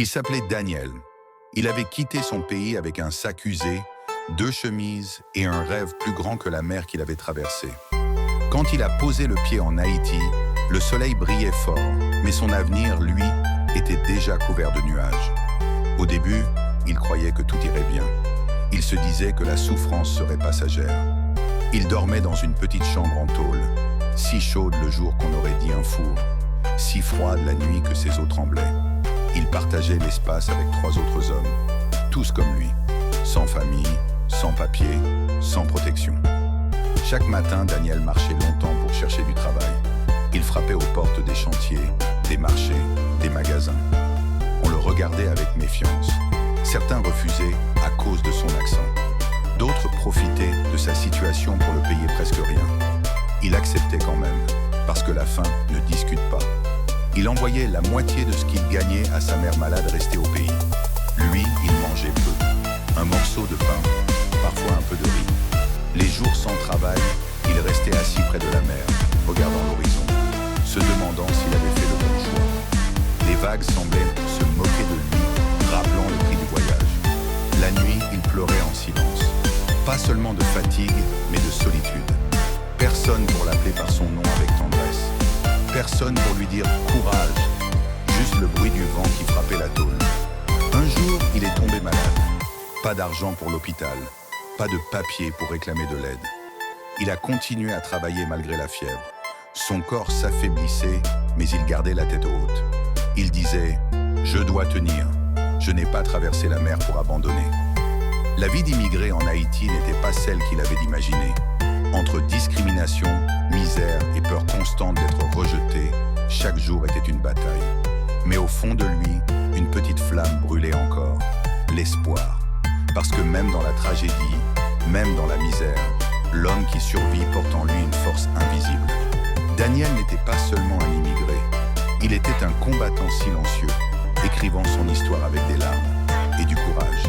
Il s'appelait Daniel. Il avait quitté son pays avec un sac usé, 2 chemises et un rêve plus grand que la mer qu'il avait traversée. Quand il a posé le pied en Haïti, le soleil brillait fort, mais son avenir, lui, était déjà couvert de nuages. Au début, il croyait que tout irait bien. Il se disait que la souffrance serait passagère. Il dormait dans une petite chambre en tôle, si chaude le jour qu'on aurait dit un four, si froide la nuit que ses os tremblaient. Il partageait l'espace avec 3 autres hommes, tous comme lui, sans famille, sans papier, sans protection. Chaque matin, Daniel marchait longtemps pour chercher du travail. Il frappait aux portes des chantiers, des marchés, des magasins. On le regardait avec méfiance. Certains refusaient à cause de son accent. D'autres profitaient de sa situation pour le payer presque rien. Il acceptait quand même, parce que la faim ne discute pas. Il envoyait la moitié de ce qu'il gagnait à sa mère malade restée au pays. Lui, il mangeait peu. Un morceau de pain, parfois un peu de riz. Les jours sans travail, il restait assis près de la mer, regardant l'horizon, se demandant s'il avait fait le bon choix. Les vagues semblaient se moquer de lui, rappelant le prix du voyage. La nuit, il pleurait en silence. Pas seulement de fatigue, mais de solitude. Personne pour l'appeler par son nom avec tendresse. Personne pour lui dire « courage », juste le bruit du vent qui frappait la tôle. Un jour, il est tombé malade. Pas d'argent pour l'hôpital, pas de papier pour réclamer de l'aide. Il a continué à travailler malgré la fièvre. Son corps s'affaiblissait, mais il gardait la tête haute. Il disait « je dois tenir, je n'ai pas traversé la mer pour abandonner ». La vie d'immigré en Haïti n'était pas celle qu'il avait imaginée. Entre discrimination, misère et peur constante d'être rejeté, chaque jour était une bataille. Mais au fond de lui, une petite flamme brûlait encore, l'espoir. Parce que même dans la tragédie, même dans la misère, l'homme qui survit porte en lui une force invisible. Daniel n'était pas seulement un immigré, il était un combattant silencieux, écrivant son histoire avec des larmes et du courage.